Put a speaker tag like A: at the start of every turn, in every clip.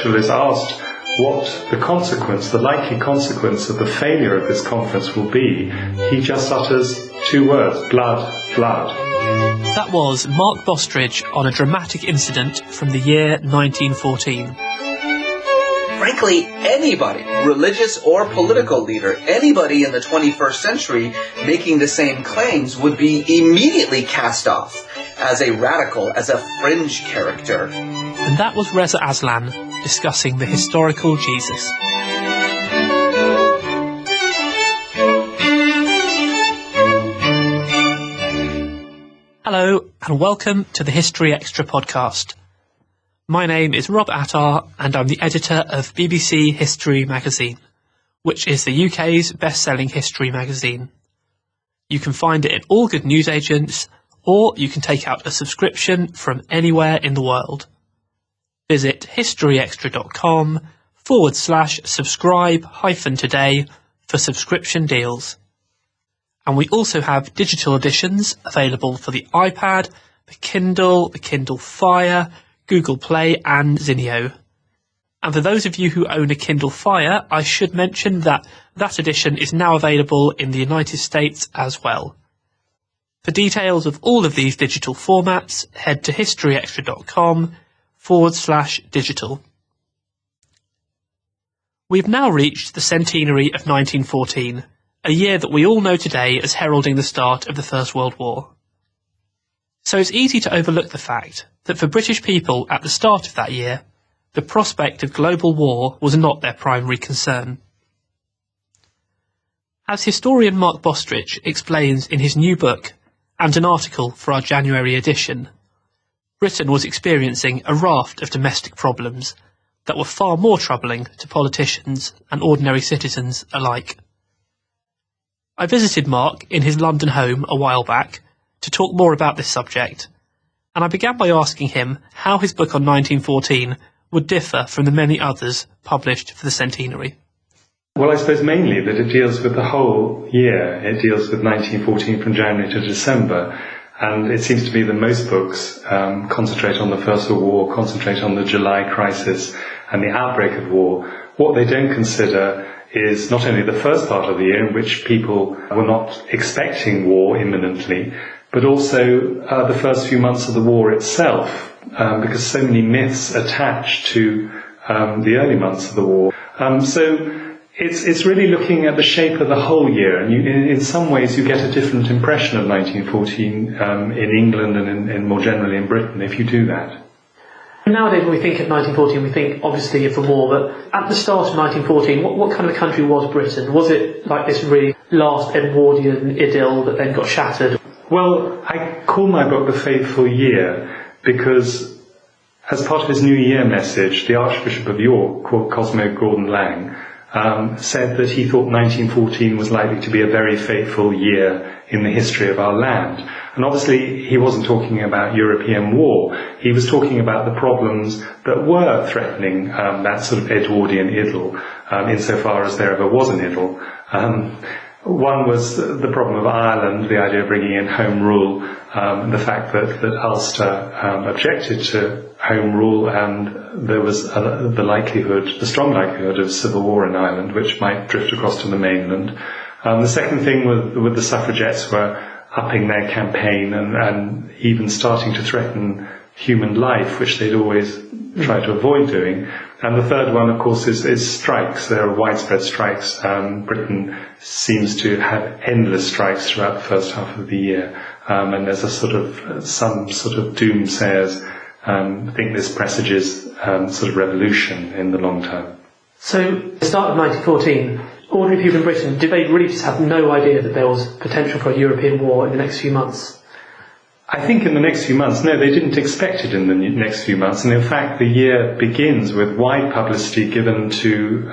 A: Churchill is asked what the likely consequence of the failure of this conference will be, he just utters two words: blood, blood.
B: That was Mark Bostridge on a dramatic incident from the year 1914.
C: Frankly, anybody, religious or political leader, anybody in the 21st century making the same claims would be immediately cast off as a radical, as a fringe character.
B: And that was Reza Aslan discussing the historical Jesus. Hello and welcome to the History Extra podcast. My name is Rob Attar and I'm the editor of BBC History Magazine, which is the UK's best-selling history magazine. You can find it in all good newsagents, or you can take out a subscription from anywhere in the world. Visit historyextra.com/subscribe-today for subscription deals. And we also have digital editions available for the iPad, the Kindle Fire, Google Play and Zinio. And for those of you who own a Kindle Fire, I should mention that that edition is now available in the United States as well. For details of all of these digital formats, head to historyextra.com/digital. We've now reached the centenary of 1914, a year that we all know today as heralding the start of the First World War. So it's easy to overlook the fact that for British people at the start of that year, the prospect of global war was not their primary concern. As historian Mark Bostridge explains in his new book, and an article for our January edition, Britain was experiencing a raft of domestic problems that were far more troubling to politicians and ordinary citizens alike. I visited Mark in his London home a while back to talk more about this subject, and I began by asking him how his book on 1914 would differ from the many others published for the centenary.
A: Well, I suppose mainly that it deals with the whole year. It deals with 1914 from January to December, and it seems to me that most books concentrate on the First World War, concentrate on the July crisis and the outbreak of war. What they don't consider is not only the first part of the year in which people were not expecting war imminently, but also the first few months of the war itself, because so many myths attach to the early months of the war. So it's really looking at the shape of the whole year, and in some ways you get a different impression of 1914 in England and more generally in Britain if you do that.
B: Nowadays when we think of 1914 we think obviously of the war, but at the start of 1914 what kind of a country was Britain? Was it like this really last Edwardian idyll that then got shattered?
A: Well, I call my book The Faithful Year because as part of his New Year message, the Archbishop of York, Cosmo Gordon Lang, said that he thought 1914 was likely to be a very fateful year in the history of our land. And obviously he wasn't talking about European war, he was talking about the problems that were threatening that sort of Edwardian idyll, insofar as there ever was an idyll. One was the problem of Ireland, the idea of bringing in Home Rule, the fact that Ulster objected to Home Rule, and there was the strong likelihood of civil war in Ireland, which might drift across to the mainland. The second thing with the suffragettes were upping their campaign and even starting to threaten human life, which they'd always try to avoid doing. And the third one, of course, is strikes. There are widespread strikes. Britain seems to have endless strikes throughout the first half of the year. And there's some sort of doomsayers think this presages sort of revolution in the long term.
B: So, the start of 1914, ordinary people in Britain, did they really just have no idea that there was potential for a European war in the next few months?
A: I think in the next few months, no, they didn't expect it in the next few months. And in fact, the year begins with wide publicity given to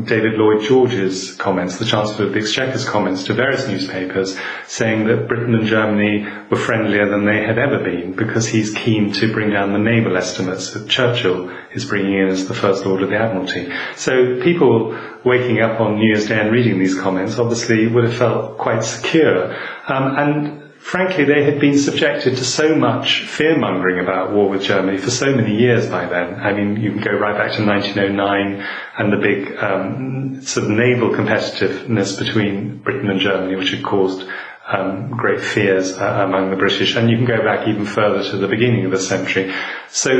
A: David Lloyd George's comments, the Chancellor of the Exchequer's comments to various newspapers, saying that Britain and Germany were friendlier than they had ever been because he's keen to bring down the naval estimates that Churchill is bringing in as the First Lord of the Admiralty. So people waking up on New Year's Day and reading these comments obviously would have felt quite secure. And frankly, they had been subjected to so much fear-mongering about war with Germany for so many years by then. I mean, you can go right back to 1909 and the big sort of naval competitiveness between Britain and Germany, which had caused great fears among the British. And you can go back even further to the beginning of the century. So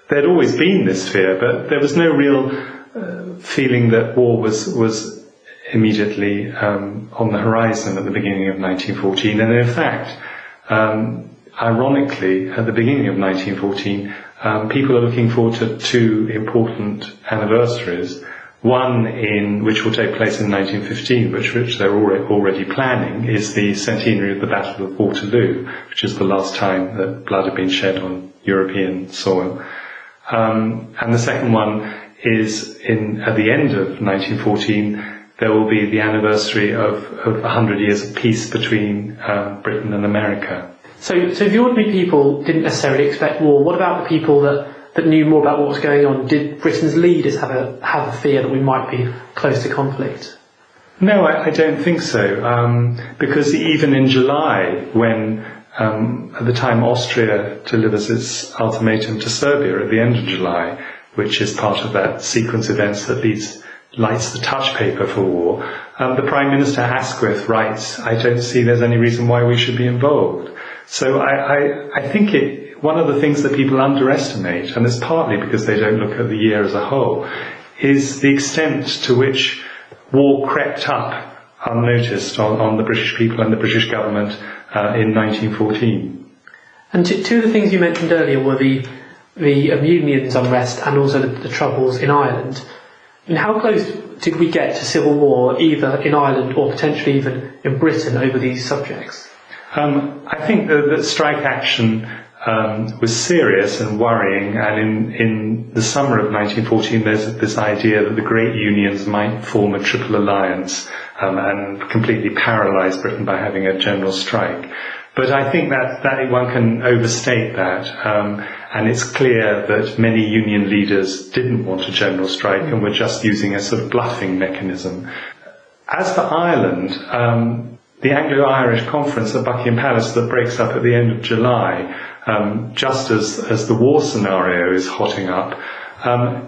A: there'd always been this fear, but there was no real feeling that war was immediately on the horizon at the beginning of 1914. And in fact, ironically, at the beginning of 1914, people are looking forward to two important anniversaries. One which will take place in 1915, which they're already planning, is the centenary of the Battle of Waterloo, which is the last time that blood had been shed on European soil. And the second one is at the end of 1914, there will be the anniversary of 100 years of peace between Britain and America.
B: So if the ordinary people didn't necessarily expect war, what about the people that knew more about what was going on? Did Britain's leaders have a fear that we might be close to conflict?
A: No, I don't think so. Because even in July, when at the time Austria delivers its ultimatum to Serbia at the end of July, which is part of that sequence of events that lights the touch paper for war, the Prime Minister Asquith writes, "I don't see there's any reason why we should be involved." So I think one of the things that people underestimate, and it's partly because they don't look at the year as a whole, is the extent to which war crept up unnoticed on the British people and the British government in 1914.
B: And two of the things you mentioned earlier were the Union's unrest and also the troubles in Ireland. And how close did we get to civil war, either in Ireland or potentially even in Britain, over these subjects?
A: I think that strike action was serious and worrying, and in the summer of 1914 there's this idea that the great unions might form a triple alliance and completely paralyse Britain by having a general strike. But I think that one can overstate that, and it's clear that many union leaders didn't want a general strike and were just using a sort of bluffing mechanism. As for Ireland, the Anglo-Irish Conference at Buckingham Palace that breaks up at the end of July, just as the war scenario is hotting up,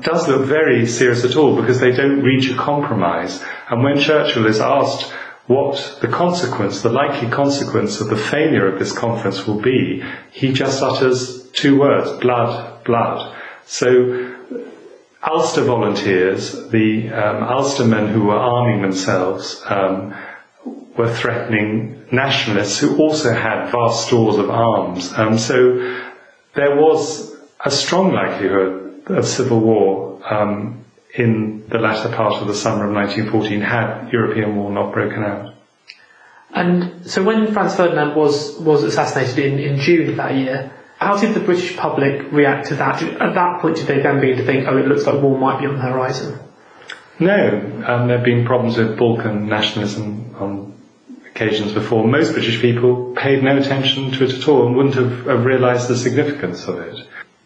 A: does look very serious at all, because they don't reach a compromise. And when Churchill is asked what the likely consequence of the failure of this conference will be, he just utters two words: blood, blood. So Ulster volunteers, the Ulstermen who were arming themselves, were threatening nationalists who also had vast stores of arms. So there was a strong likelihood of civil war in the latter part of the summer of 1914 had European war not broken out.
B: And so when Franz Ferdinand was assassinated in June of that year, how did the British public react to that? At that point, did they then begin to think, it looks like war might be on the horizon? No,
A: there have been problems with Balkan nationalism on occasions before. Most British people paid no attention to it at all and wouldn't have realised the significance of it.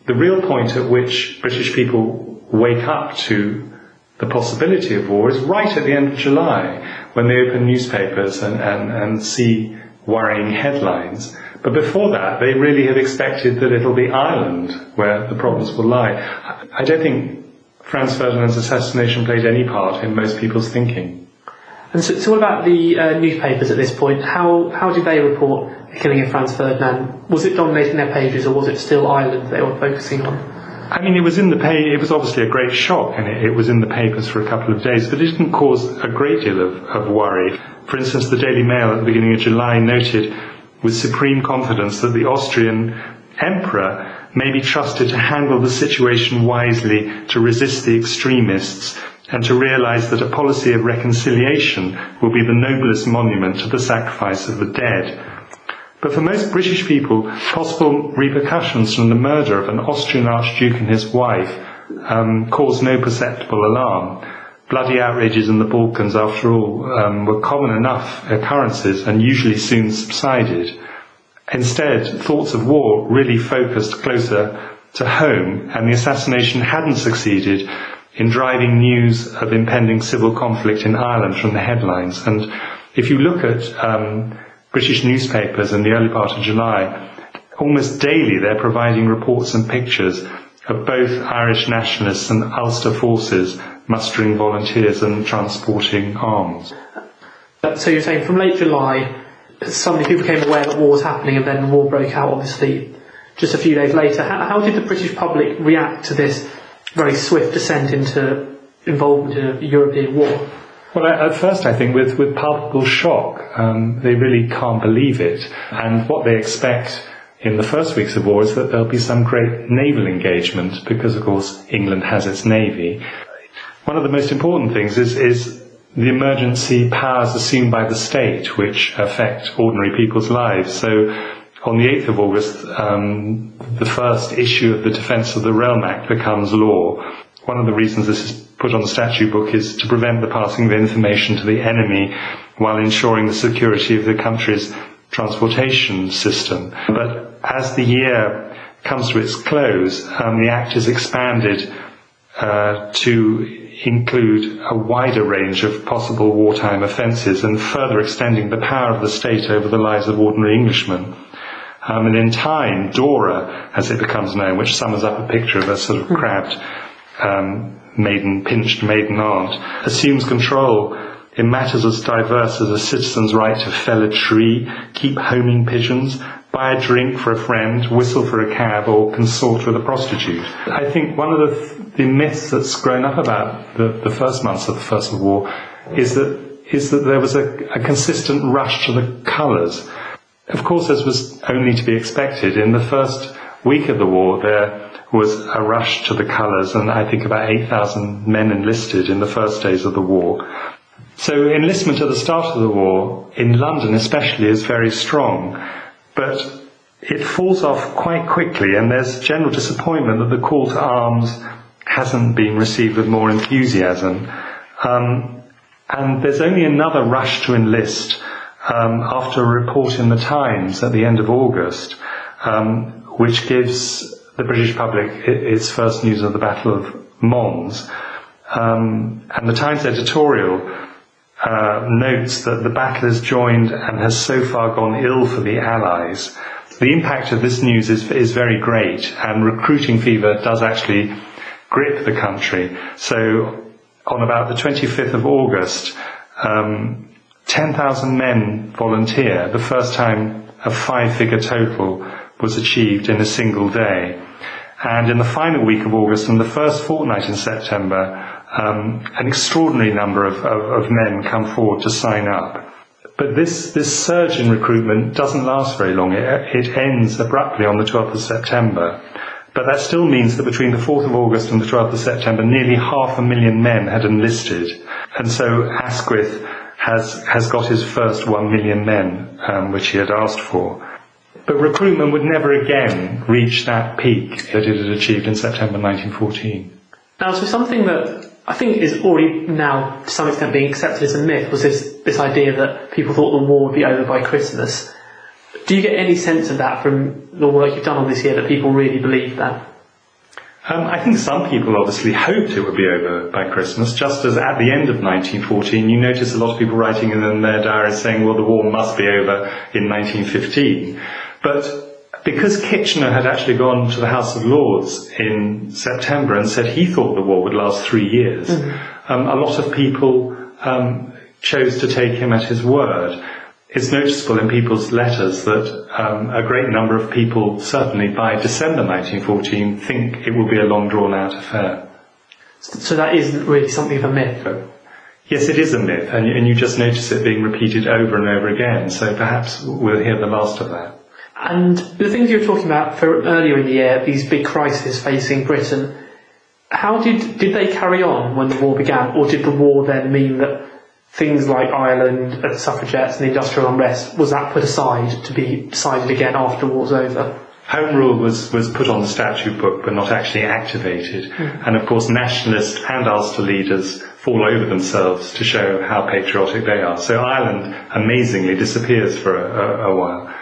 A: The real point at which British people wake up to the possibility of war is right at the end of July, when they open newspapers and see worrying headlines. But before that, they really had expected that it'll be Ireland where the problems will lie. I don't think Franz Ferdinand's assassination played any part in most people's thinking.
B: And so what about the newspapers at this point? How did they report the killing of Franz Ferdinand? Was it dominating their pages, or was it still Ireland they were focusing on?
A: I mean, it was obviously a great shock, and it was in the papers for a couple of days, but it didn't cause a great deal of worry. For instance, the Daily Mail at the beginning of July noted with supreme confidence that the Austrian Emperor may be trusted to handle the situation wisely, to resist the extremists, and to realise that a policy of reconciliation will be the noblest monument to the sacrifice of the dead. But for most British people, possible repercussions from the murder of an Austrian Archduke and his wife caused no perceptible alarm. Bloody outrages in the Balkans, after all, were common enough occurrences and usually soon subsided. Instead, thoughts of war really focused closer to home, and the assassination hadn't succeeded in driving news of impending civil conflict in Ireland from the headlines. And if you look at British newspapers in the early part of July, almost daily they're providing reports and pictures of both Irish nationalists and Ulster forces mustering volunteers and transporting arms.
B: So you're saying from late July, suddenly people became aware that war was happening, and then the war broke out, obviously, just a few days later. How did the British public react to this very swift descent into involvement in a European war?
A: Well, at first I think with palpable shock. They really can't believe it. And what they expect in the first weeks of war is that there'll be some great naval engagement, because, of course, England has its navy. One of the most important things is the emergency powers assumed by the state, which affect ordinary people's lives. So on the 8th of August, the first issue of the Defence of the Realm Act becomes law. One of the reasons this is put on the statute book is to prevent the passing of information to the enemy while ensuring the security of the country's transportation system. But as the year comes to its close, the Act is expanded to include a wider range of possible wartime offences, and further extending the power of the state over the lives of ordinary Englishmen. And in time, DORA, as it becomes known, which summons up a picture of a sort of crabbed pinched maiden aunt, assumes control in matters as diverse as a citizen's right to fell a tree, keep homing pigeons, buy a drink for a friend, whistle for a cab, or consort with a prostitute. I think one of the myths that's grown up about the first months of the First World War is that there was a consistent rush to the colours. Of course, as was only to be expected, in the first week of the war there was a rush to the colours, and I think about 8,000 men enlisted in the first days of the war. So enlistment at the start of the war, in London especially, is very strong, but it falls off quite quickly, and there's general disappointment that the call to arms hasn't been received with more enthusiasm. And there's only another rush to enlist after a report in the Times at the end of August, which gives the British public its first news of the Battle of Mons. And the Times editorial notes that the battle is joined and has so far gone ill for the Allies. The impact of this news is very great, and recruiting fever does actually grip the country. So on about the 25th of August, 10,000 men volunteer. The first time a 5-figure total was achieved in a single day. And in the final week of August and the first fortnight in September, an extraordinary number of men come forward to sign up. But this surge in recruitment doesn't last very long. It ends abruptly on the 12th of September. But that still means that between the 4th of August and the 12th of September, nearly 500,000 men had enlisted. And so Asquith has got his first 1 million men, which he had asked for. But recruitment would never again reach that peak that it had achieved in September 1914.
B: Now, so something that I think is already now to some extent being accepted as a myth was this idea that people thought the war would be over by Christmas. Do you get any sense of that from the work you've done on this year, that people really believe that?
A: I think some people obviously hoped it would be over by Christmas, just as at the end of 1914 you notice a lot of people writing in their diaries saying, well, the war must be over in 1915. But because Kitchener had actually gone to the House of Lords in September and said he thought the war would last 3 years, a lot of people chose to take him at his word. It's noticeable in people's letters that a great number of people, certainly by December 1914, think it will be a long drawn-out affair.
B: So that isn't really something of a myth?
A: Yes, it is a myth, and you just notice it being repeated over and over again, so perhaps we'll hear the last of that.
B: And the things you were talking about for earlier in the year, these big crises facing Britain, how did they carry on when the war began, or did the war then mean that things like Ireland, the suffragettes and the industrial unrest, was that put aside to be decided again after the war's over?
A: Home rule was put on the statute book but not actually activated. And of course nationalist and Ulster leaders fall over themselves to show how patriotic they are. So Ireland amazingly disappears for a while.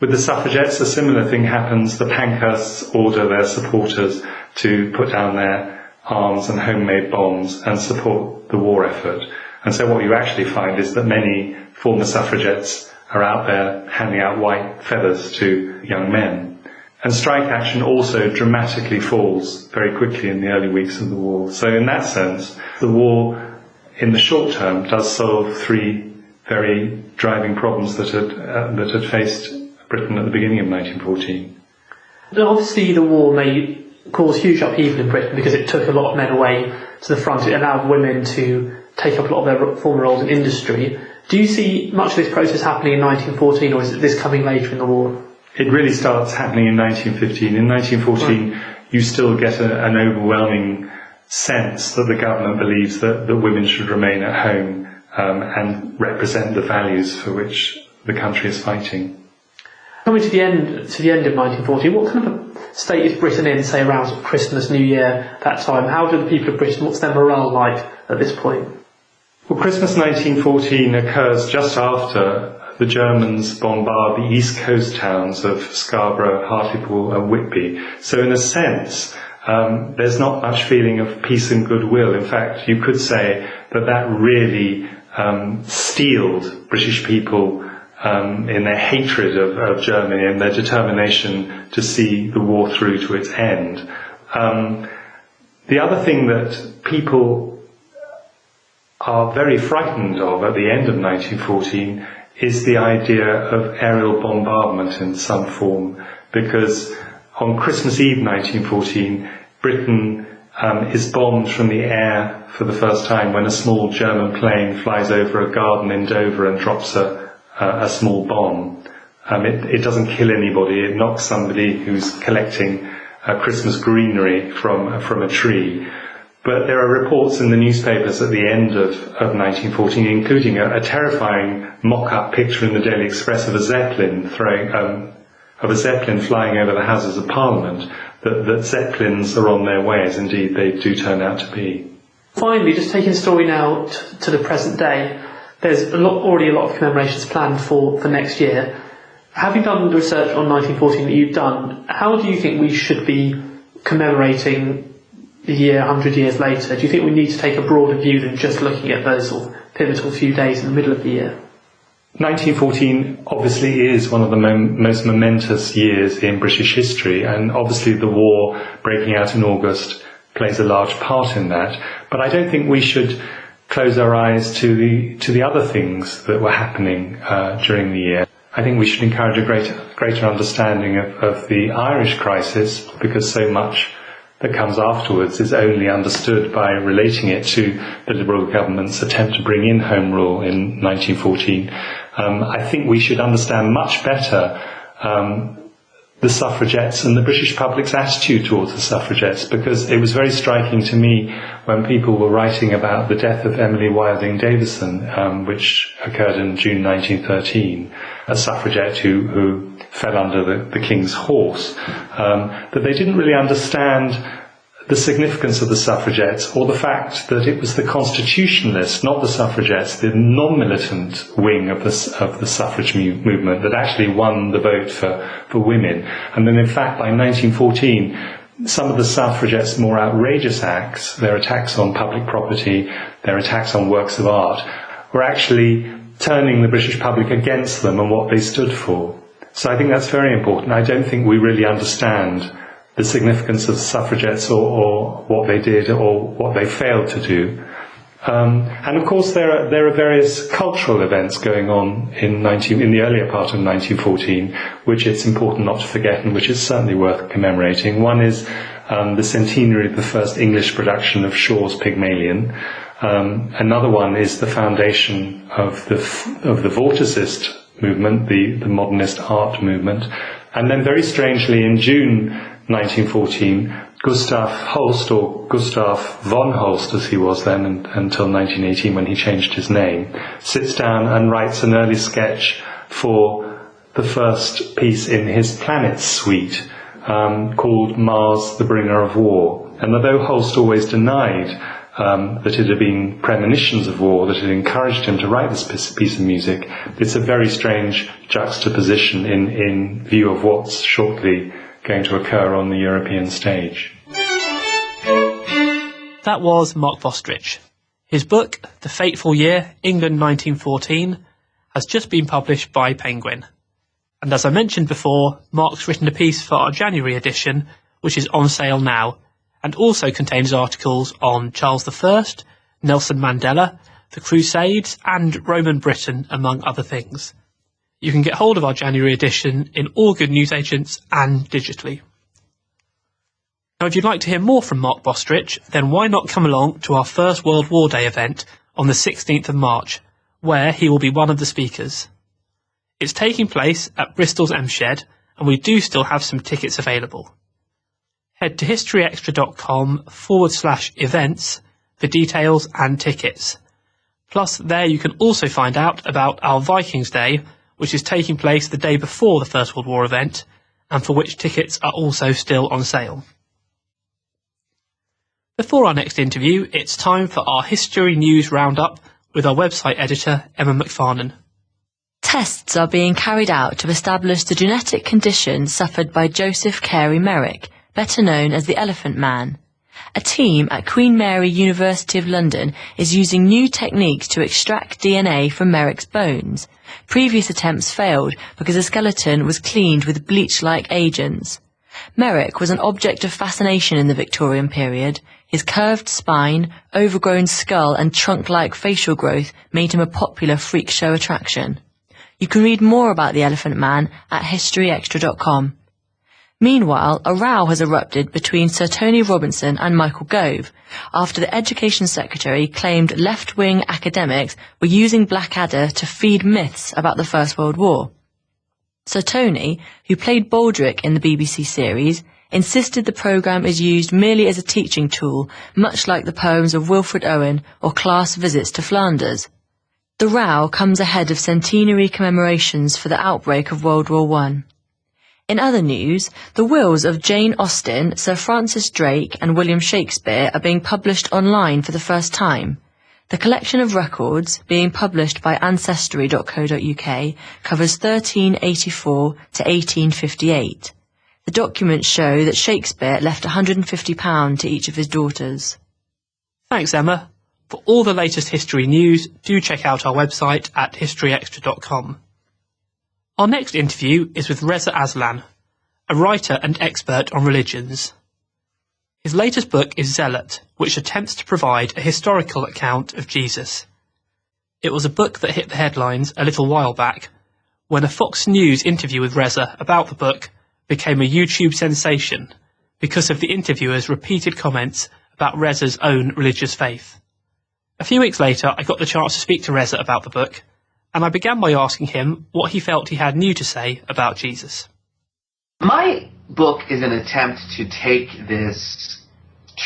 A: With the suffragettes, a similar thing happens. The Pankhursts order their supporters to put down their arms and homemade bombs and support the war effort. And so what you actually find is that many former suffragettes are out there handing out white feathers to young men. And strike action also dramatically falls very quickly in the early weeks of the war. So in that sense, the war in the short term does solve three very driving problems that had faced Britain at the beginning of 1914.
B: Obviously the war may cause huge upheaval in Britain because it took a lot of men away to the front. It allowed women to take up a lot of their former roles in industry. Do you see much of this process happening in 1914, or is it this coming later in the war?
A: It really starts happening in 1915. In 1914, you still get an overwhelming sense that the government believes that women should remain at home and represent the values for which the country is fighting.
B: Coming to the end of 1914, what kind of a state is Britain in, say around sort of Christmas, New Year, that time? How do the people of Britain, what's their morale like at this point?
A: Well, Christmas 1914 occurs just after the Germans bombard the east coast towns of Scarborough, Hartlepool and Whitby. So in a sense, there's not much feeling of peace and goodwill. In fact, you could say that really steeled British people in their hatred of Germany and their determination to see the war through to its end. The other thing that people are very frightened of at the end of 1914 is the idea of aerial bombardment in some form, because on Christmas Eve 1914, Britain is bombed from the air for the first time when a small German plane flies over a garden in Dover and drops a small bomb. It doesn't kill anybody, it knocks somebody who's collecting Christmas greenery from a tree. But there are reports in the newspapers at the end of 1914, including a terrifying mock-up picture in the Daily Express of a Zeppelin flying over the Houses of Parliament, that Zeppelins are on their way, as indeed they do turn out to be.
B: Finally, just taking the story now to the present day, there's already a lot of commemorations planned for next year. Having done the research on 1914 that you've done, how do you think we should be commemorating the year 100 years later? Do you think we need to take a broader view than just looking at those sort of pivotal few days in the middle of the year?
A: 1914 obviously is one of the most momentous years in British history, and obviously the war breaking out in August plays a large part in that. But I don't think we should close our eyes to the other things that were happening during the year. I think we should encourage a greater understanding of the Irish crisis, because so much that comes afterwards is only understood by relating it to the Liberal government's attempt to bring in Home Rule in 1914. I think we should understand much better the suffragettes and the British public's attitude towards the suffragettes, because it was very striking to me when people were writing about the death of Emily Wilding Davison, which occurred in June 1913, a suffragette who fell under the King's horse, that they didn't really understand the significance of the suffragettes, or the fact that it was the constitutionalists, not the suffragettes, the non-militant wing of the suffrage movement that actually won the vote for women. And then in fact by 1914, some of the suffragettes' more outrageous acts, their attacks on public property, their attacks on works of art, were actually turning the British public against them and what they stood for. So I think that's very important. I don't think we really understand the significance of the suffragettes or what they did or what they failed to do. And of course there are various cultural events going on in the earlier part of 1914, which it's important not to forget and which is certainly worth commemorating. One is the centenary of the first English production of Shaw's Pygmalion. Another one is the foundation of the Vorticist movement, the modernist art movement. And then very strangely in June 1914, Gustav Holst, or Gustav von Holst as he was then until 1918 when he changed his name, sits down and writes an early sketch for the first piece in his Planets suite, called Mars, the Bringer of War. And although Holst always denied that it had been premonitions of war that had encouraged him to write this piece of music, it's a very strange juxtaposition in view of what's shortly going to occur on the European stage.
B: That was Mark Bostridge. His book, The Fateful Year, England 1914, has just been published by Penguin. And as I mentioned before, Mark's written a piece for our January edition, which is on sale now, and also contains articles on Charles I, Nelson Mandela, the Crusades, and Roman Britain, among other things. You can get hold of our January edition in all good newsagents and digitally. Now, if you'd like to hear more from Mark Bostridge, then why not come along to our First World War Day event on the 16th of March, where he will be one of the speakers. It's taking place at Bristol's M Shed, and we do still have some tickets available. Head to historyextra.com/events for details and tickets. Plus, there you can also find out about our Vikings Day, which is taking place the day before the First World War event, and for which tickets are also still on sale. Before our next interview, it's time for our History News Roundup with our website editor, Emma McFarnon.
D: Tests are being carried out to establish the genetic condition suffered by Joseph Carey Merrick, better known as the Elephant Man. A team at Queen Mary University of London is using new techniques to extract DNA from Merrick's bones. Previous attempts failed because the skeleton was cleaned with bleach-like agents. Merrick was an object of fascination in the Victorian period. His curved spine, overgrown skull and trunk-like facial growth made him a popular freak show attraction. You can read more about the Elephant Man at historyextra.com. Meanwhile, a row has erupted between Sir Tony Robinson and Michael Gove after the Education Secretary claimed left-wing academics were using Blackadder to feed myths about the First World War. Sir Tony, who played Baldric in the BBC series, insisted the programme is used merely as a teaching tool, much like the poems of Wilfred Owen or class visits to Flanders. The row comes ahead of centenary commemorations for the outbreak of World War I. In other news, the wills of Jane Austen, Sir Francis Drake and William Shakespeare are being published online for the first time. The collection of records, being published by Ancestry.co.uk, covers 1384 to 1858. The documents show that Shakespeare left £150 to each of his daughters.
B: Thanks, Emma. For all the latest history news, do check out our website at historyextra.com. Our next interview is with Reza Aslan, a writer and expert on religions. His latest book is Zealot, which attempts to provide a historical account of Jesus. It was a book that hit the headlines a little while back, when a Fox News interview with Reza about the book became a YouTube sensation because of the interviewer's repeated comments about Reza's own religious faith. A few weeks later, I got the chance to speak to Reza about the book, and I began by asking him what he felt he had new to say about Jesus.
C: My book is an attempt to take this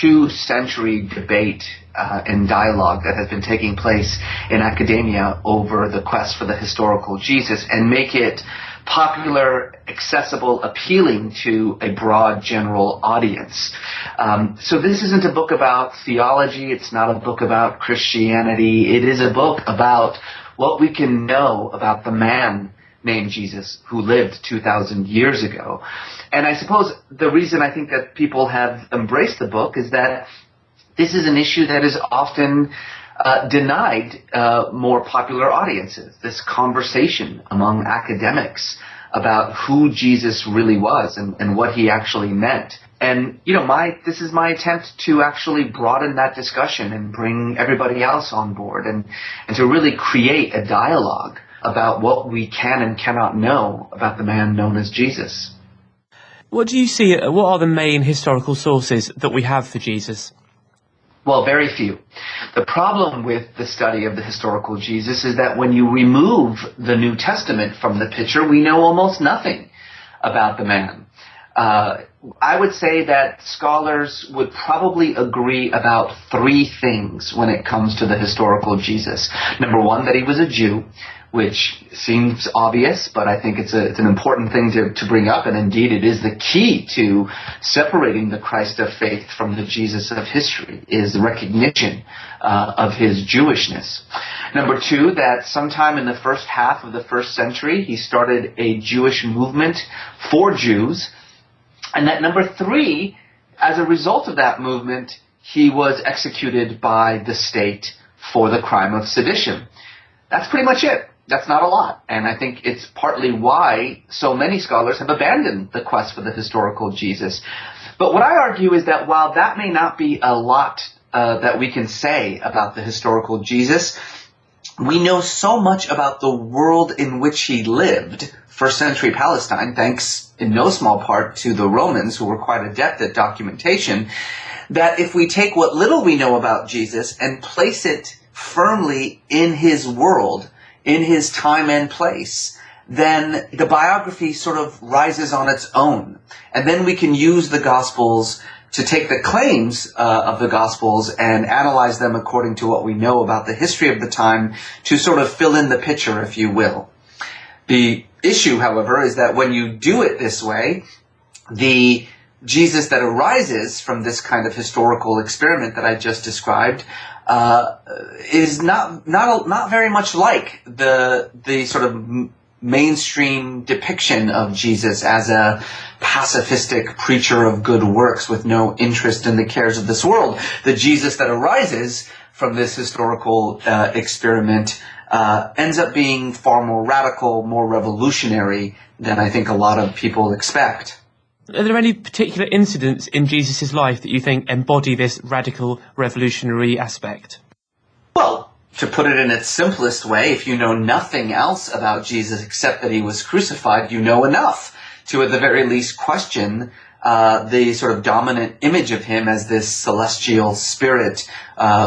C: 2-century debate and dialogue that has been taking place in academia over the quest for the historical Jesus and make it popular, accessible, appealing to a broad general audience. So this isn't a book about theology. It's not a book about Christianity. It is a book about what we can know about the man named Jesus who lived 2,000 years ago. And I suppose the reason I think that people have embraced the book is that this is an issue that is often denied more popular audiences, this conversation among academics about who Jesus really was and what he actually meant. And, this is my attempt to actually broaden that discussion and bring everybody else on board and to really create a dialogue about what we can and cannot know about the man known as Jesus.
E: What do you see, what are the main historical sources that we have for Jesus?
C: Well, very few. The problem with the study of the historical Jesus is that when you remove the New Testament from the picture, we know almost nothing about the man. I would say that scholars would probably agree about 3 things when it comes to the historical Jesus. Number one, that he was a Jew, which seems obvious, but I think it's an important thing to bring up, and indeed it is the key to separating the Christ of faith from the Jesus of history, is the recognition of his Jewishness. Number 2, that sometime in the first half of the 1st century, he started a Jewish movement for Jews, and that number 3, as a result of that movement, he was executed by the state for the crime of sedition. That's pretty much it. That's not a lot. And I think it's partly why so many scholars have abandoned the quest for the historical Jesus. But what I argue is that while that may not be a lot that we can say about the historical Jesus, we know so much about the world in which he lived, first century Palestine, thanks in no small part to the Romans, who were quite adept at documentation, that if we take what little we know about Jesus and place it firmly in his world, in his time and place, then the biography sort of rises on its own. And then we can use the Gospels to take the claims of the Gospels and analyze them according to what we know about the history of the time to sort of fill in the picture, if you will. The issue, however, is that when you do it this way, the Jesus that arises from this kind of historical experiment that I just described is not very much like the sort of mainstream depiction of Jesus as a pacifistic preacher of good works with no interest in the cares of this world. The Jesus that arises from this historical experiment ends up being far more radical, more revolutionary than I think a lot of people expect.
E: Are there any particular incidents in Jesus' life that you think embody this radical, revolutionary aspect?
C: Well, to put it in its simplest way, if you know nothing else about Jesus except that he was crucified, you know enough to at the very least question the sort of dominant image of him as this celestial spirit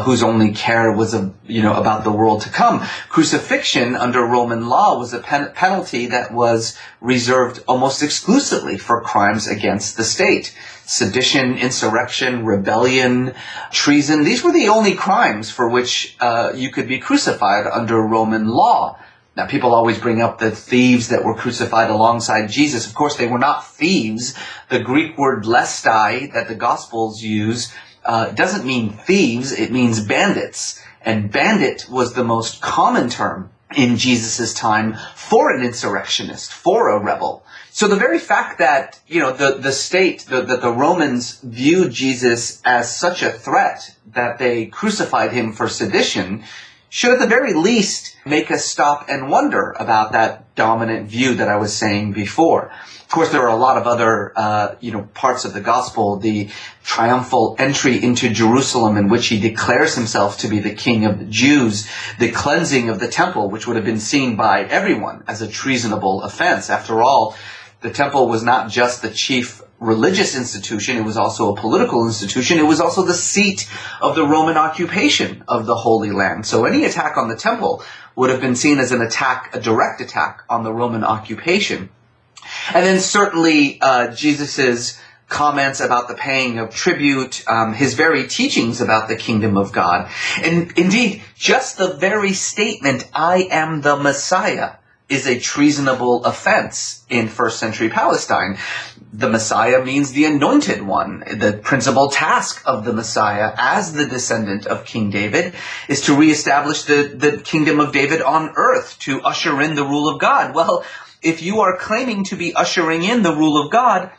C: whose only care was about the world to come. Crucifixion under Roman law was a penalty that was reserved almost exclusively for crimes against the state. Sedition, insurrection, rebellion, treason, these were the only crimes for which you could be crucified under Roman law. Now, people always bring up the thieves that were crucified alongside Jesus. Of course, they were not thieves. The Greek word lestai that the Gospels use doesn't mean thieves, it means bandits. And bandit was the most common term in Jesus' time for an insurrectionist, for a rebel. So the very fact that, the state, that the Romans viewed Jesus as such a threat that they crucified him for sedition should at the very least make us stop and wonder about that dominant view that I was saying before. Of course, there are a lot of other, parts of the gospel, the triumphal entry into Jerusalem in which he declares himself to be the king of the Jews, the cleansing of the temple, which would have been seen by everyone as a treasonable offense. After all, the temple was not just the chief religious institution, it was also a political institution. It was also the seat of the Roman occupation of the Holy Land. So any attack on the temple would have been seen as a direct attack on the Roman occupation. And then certainly Jesus's comments about the paying of tribute, his very teachings about the kingdom of God. And indeed, just the very statement, I am the Messiah, is a treasonable offense in first century Palestine. The Messiah means the anointed one. The principal task of the Messiah as the descendant of King David is to reestablish the kingdom of David on earth, to usher in the rule of God. Well, if you are claiming to be ushering in the rule of God,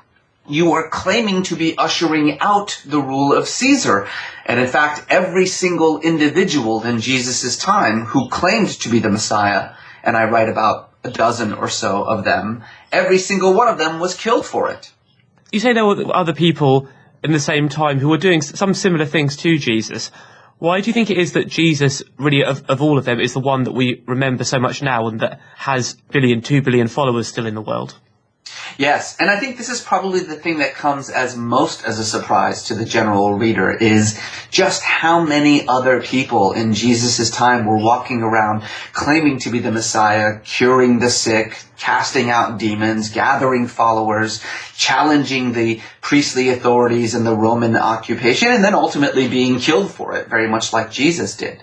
C: you are claiming to be ushering out the rule of Caesar. And in fact, every single individual in Jesus' time who claimed to be the Messiah, and I write about a dozen or so of them, every single one of them was killed for it.
E: You say there were other people in the same time who were doing some similar things to Jesus. Why do you think it is that Jesus, really, of all of them, is the one that we remember so much now and that has 2 billion followers still in the world?
C: Yes, and I think this is probably the thing that comes as most as a surprise to the general reader, is just how many other people in Jesus' time were walking around claiming to be the Messiah, curing the sick, casting out demons, gathering followers, challenging the priestly authorities and the Roman occupation, and then ultimately being killed for it, very much like Jesus did.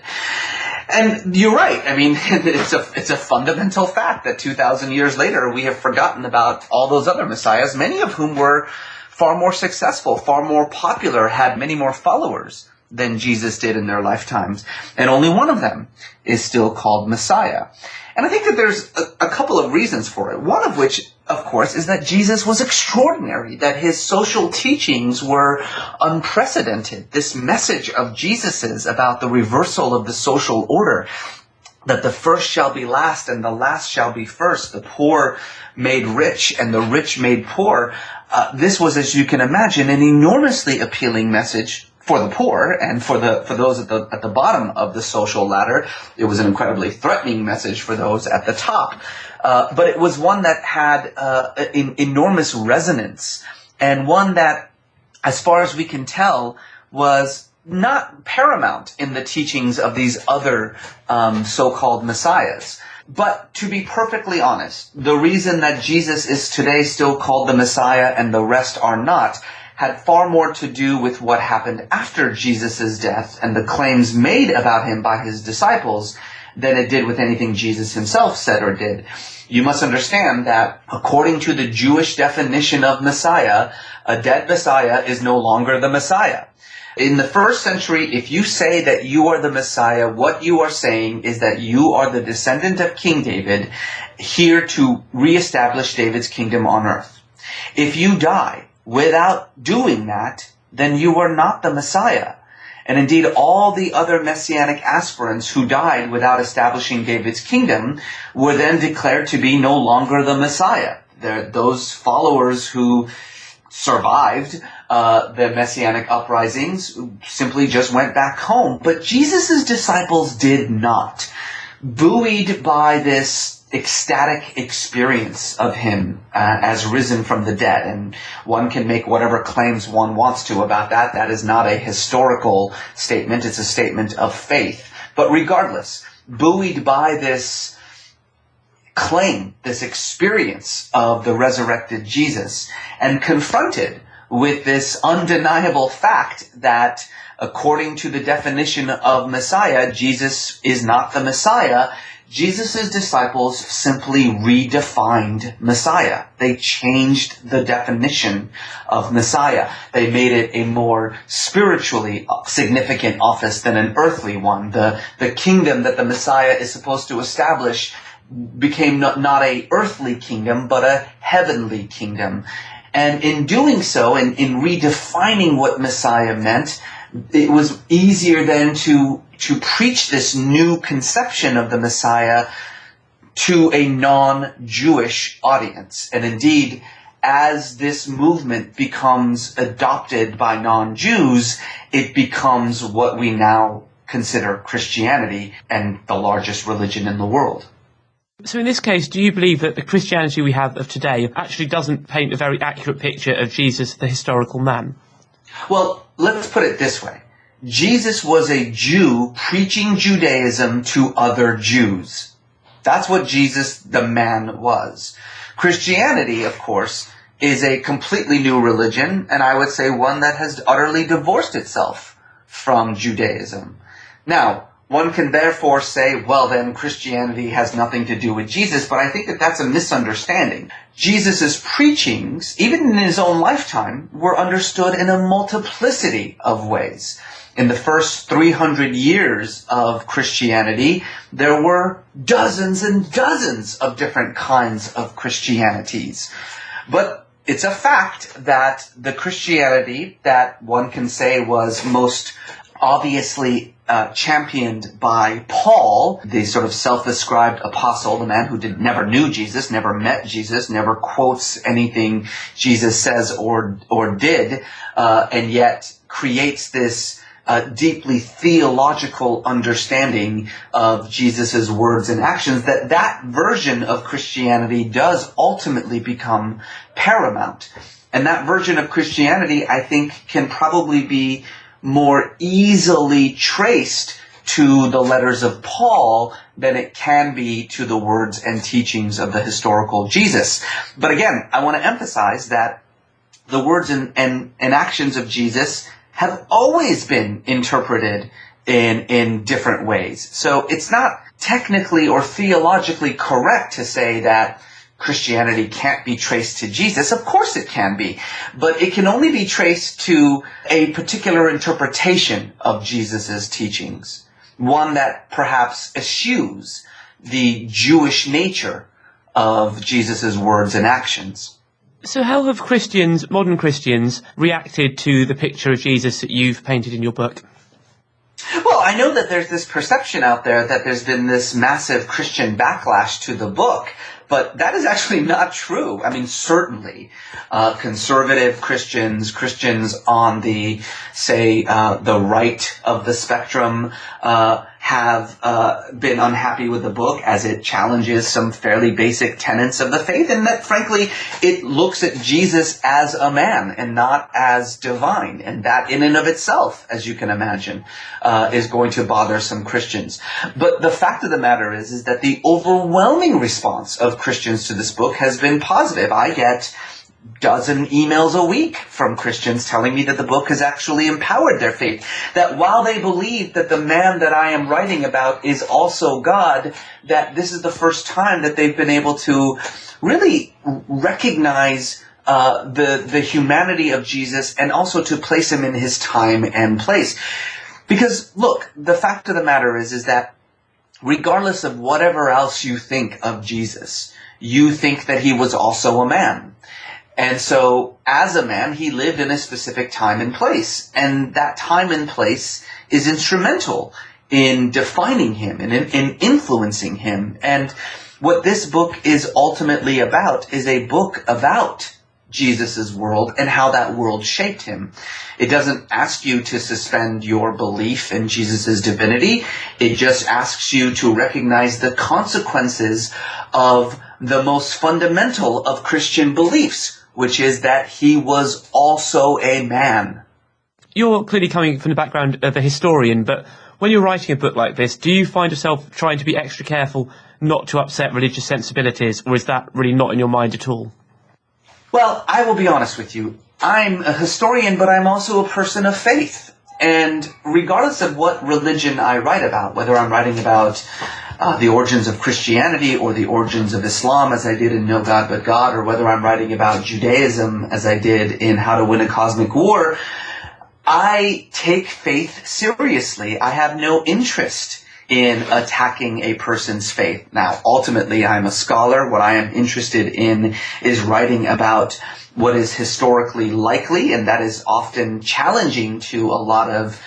C: And you're right. I mean, it's a fundamental fact that 2,000 years later, we have forgotten about all those other messiahs, many of whom were far more successful, far more popular, had many more followers than Jesus did in their lifetimes. And only one of them is still called Messiah. And I think that there's a couple of reasons for it. One of which, of course, is that Jesus was extraordinary, that his social teachings were unprecedented. This message of Jesus's about the reversal of the social order that the first shall be last and the last shall be first, the poor made rich and the rich made poor. This was, as you can imagine, an enormously appealing message for the poor and for those at the bottom of the social ladder. It was an incredibly threatening message for those at the top. But it was one that had enormous resonance, and one that, as far as we can tell, was not paramount in the teachings of these other so-called messiahs. But to be perfectly honest, the reason that Jesus is today still called the Messiah and the rest are not had far more to do with what happened after Jesus' death and the claims made about him by his disciples than it did with anything Jesus himself said or did. You must understand that according to the Jewish definition of Messiah, a dead Messiah is no longer the Messiah. In the first century, if you say that you are the Messiah, what you are saying is that you are the descendant of King David, here to reestablish David's kingdom on earth. If you die without doing that, then you are not the Messiah. And indeed, all the other messianic aspirants who died without establishing David's kingdom were then declared to be no longer the Messiah. Those followers who survived the messianic uprisings simply just went back home. But Jesus' disciples did not. Buoyed by this ecstatic experience of him as risen from the dead, and one can make whatever claims one wants to about that. That is not a historical statement, it's a statement of faith. But regardless, buoyed by this claim, this experience of the resurrected Jesus, and confronted with this undeniable fact that according to the definition of Messiah, Jesus is not the Messiah, Jesus' disciples simply redefined Messiah. They changed the definition of Messiah. They made it a more spiritually significant office than an earthly one. The kingdom that the Messiah is supposed to establish became not a earthly kingdom, but a heavenly kingdom. And in doing so, in redefining what Messiah meant, it was easier then to preach this new conception of the Messiah to a non-Jewish audience. And indeed, as this movement becomes adopted by non-Jews, it becomes what we now consider Christianity and the largest religion in the world.
E: So in this case, do you believe that the Christianity we have of today actually doesn't paint a very accurate picture of Jesus, the historical man?
C: Well, let's put it this way. Jesus was a Jew preaching Judaism to other Jews. That's what Jesus, the man, was. Christianity, of course, is a completely new religion, and I would say one that has utterly divorced itself from Judaism. Now, one can therefore say, well, then Christianity has nothing to do with Jesus, but I think that that's a misunderstanding. Jesus' preachings, even in his own lifetime, were understood in a multiplicity of ways. In the first 300 years of Christianity, there were dozens and dozens of different kinds of Christianities. But it's a fact that the Christianity that one can say was most obviously championed by Paul, the sort of self-described apostle, the man who never knew Jesus, never met Jesus, never quotes anything Jesus says or did, and yet creates this deeply theological understanding of Jesus' words and actions, that version of Christianity does ultimately become paramount. And that version of Christianity, I think, can probably be more easily traced to the letters of Paul than it can be to the words and teachings of the historical Jesus. But again, I want to emphasize that the words and actions of Jesus have always been interpreted in different ways. So it's not technically or theologically correct to say that Christianity can't be traced to Jesus. Of course it can be, but it can only be traced to a particular interpretation of Jesus' teachings, one that perhaps eschews the Jewish nature of Jesus' words and actions.
E: So how have Christians, modern Christians, reacted to the picture of Jesus that you've painted in your book?
C: Well, I know that there's this perception out there that there's been this massive Christian backlash to the book, but that is actually not true. I mean, certainly, conservative Christians, Christians on the, say, the right of the spectrum, have been unhappy with the book as it challenges some fairly basic tenets of the faith, and that, frankly, it looks at Jesus as a man and not as divine, and that in and of itself, as you can imagine, is going to bother some Christians. But the fact of the matter is that the overwhelming response of Christians to this book has been positive. I get dozen emails a week from Christians telling me that the book has actually empowered their faith. That while they believe that the man that I am writing about is also God, that this is the first time that they've been able to really recognize the humanity of Jesus and also to place him in his time and place. Because, look, the fact of the matter is that regardless of whatever else you think of Jesus, you think that he was also a man. And so, as a man, he lived in a specific time and place. And that time and place is instrumental in defining him and in influencing him. And what this book is ultimately about is a book about Jesus' world and how that world shaped him. It doesn't ask you to suspend your belief in Jesus' divinity. It just asks you to recognize the consequences of the most fundamental of Christian beliefs, which is that he was also a man.
E: You're clearly coming from the background of a historian, but when you're writing a book like this, do you find yourself trying to be extra careful not to upset religious sensibilities, or is that really not in your mind at all?
C: Well, I will be honest with you. I'm a historian, but I'm also a person of faith. And regardless of what religion I write about, whether I'm writing about the origins of Christianity or the origins of Islam, as I did in No God But God, or whether I'm writing about Judaism, as I did in How to Win a Cosmic War, I take faith seriously. I have no interest in attacking a person's faith. Now, ultimately, I'm a scholar. What I am interested in is writing about what is historically likely, and that is often challenging to a lot of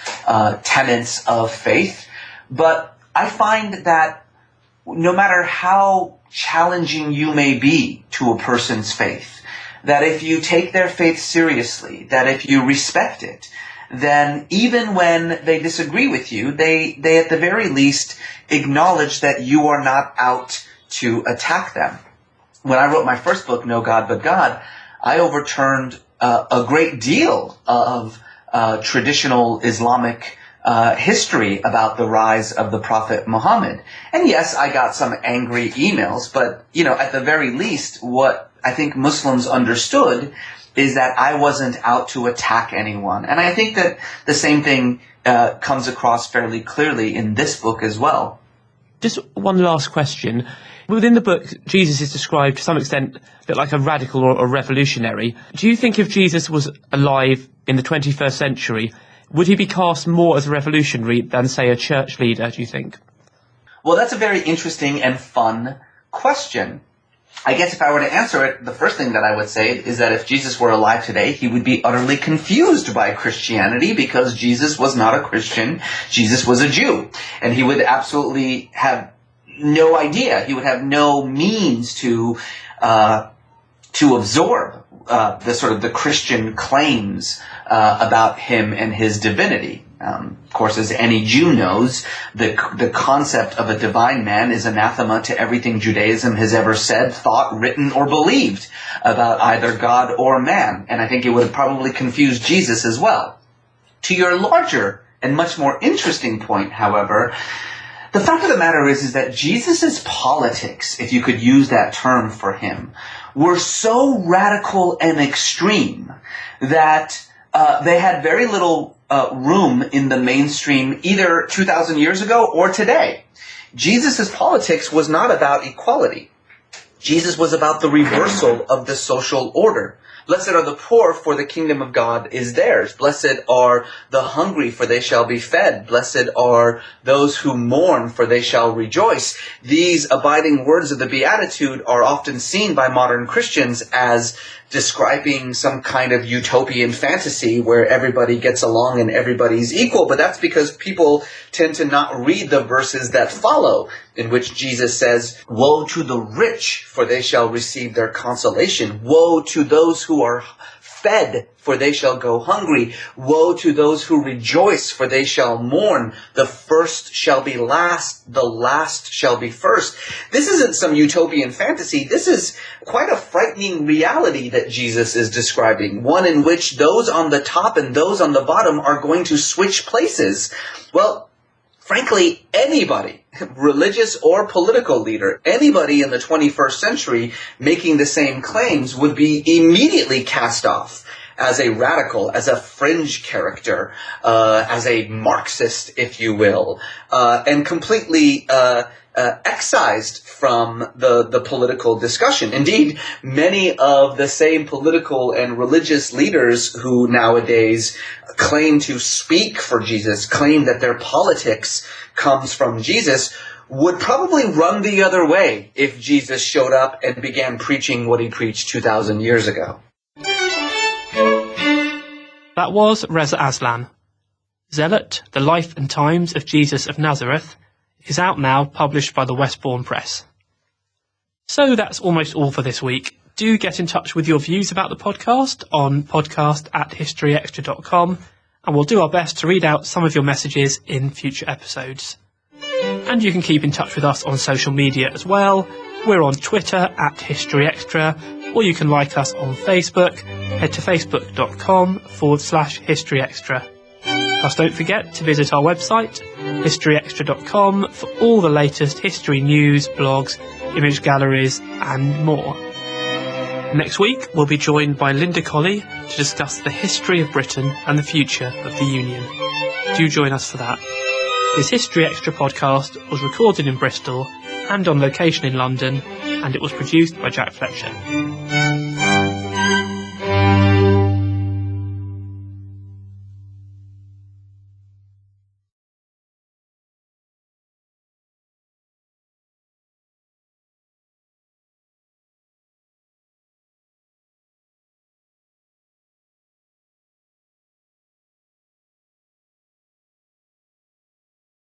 C: tenets of faith. But I find that no matter how challenging you may be to a person's faith, that if you take their faith seriously, that if you respect it, then even when they disagree with you, they at the very least acknowledge that you are not out to attack them. When I wrote my first book, No God But God, I overturned a great deal of traditional Islamic history about the rise of the Prophet Muhammad. And yes, I got some angry emails, but, at the very least, what I think Muslims understood is that I wasn't out to attack anyone. And I think that the same thing comes across fairly clearly in this book as well.
E: Just one last question. Within the book, Jesus is described to some extent a bit like a radical or a revolutionary. Do you think if Jesus was alive in the 21st century, would he be cast more as a revolutionary than, say, a church leader, do you think?
C: Well, that's a very interesting and fun question. I guess if I were to answer it, the first thing that I would say is that if Jesus were alive today, he would be utterly confused by Christianity because Jesus was not a Christian. Jesus was a Jew. And he would absolutely have no idea. He would have no means to absorb the Christian claims about him and his divinity. Of course, as any Jew knows, the concept of a divine man is anathema to everything Judaism has ever said, thought, written, or believed about either God or man. And I think it would have probably confused Jesus as well. To your larger and much more interesting point, however, the fact of the matter is that Jesus' politics, if you could use that term for him, were so radical and extreme that they had very little room in the mainstream either 2,000 years ago or today. Jesus' politics was not about equality. Jesus was about the reversal of the social order. Blessed are the poor, for the kingdom of God is theirs. Blessed are the hungry, for they shall be fed. Blessed are those who mourn, for they shall rejoice. These abiding words of the Beatitude are often seen by modern Christians as describing some kind of utopian fantasy where everybody gets along and everybody's equal, but that's because people tend to not read the verses that follow, in which Jesus says, "Woe to the rich, for they shall receive their consolation. Woe to those who are fed, for they shall go hungry. Woe to those who rejoice, for they shall mourn. The first shall be last, the last shall be first." This isn't some utopian fantasy. This is quite a frightening reality that Jesus is describing, one in which those on the top and those on the bottom are going to switch places. Well, frankly, anybody, religious or political leader, anybody in the 21st century making the same claims would be immediately cast off as a radical, as a fringe character, as a Marxist, if you will, and completely excised from the political discussion. Indeed, many of the same political and religious leaders who nowadays claim to speak for Jesus, claim that their politics comes from Jesus, would probably run the other way if Jesus showed up and began preaching what he preached 2,000 years ago.
B: That was Reza Aslan. Zealot, The Life and Times of Jesus of Nazareth is out now, published by the Westbourne Press. So that's almost all for this week. Do get in touch with your views about the podcast on podcast@historyextra.com, and we'll do our best to read out some of your messages in future episodes. And you can keep in touch with us on social media as well. We're on Twitter @HistoryExtra, or you can like us on Facebook. Head to facebook.com/historyextra. Plus, don't forget to visit our website, historyextra.com, for all the latest history news, blogs, image galleries, and more. Next week, we'll be joined by Linda Colley to discuss the history of Britain and the future of the Union. Do join us for that. This History Extra podcast was recorded in Bristol and on location in London, and it was produced by Jack Fletcher.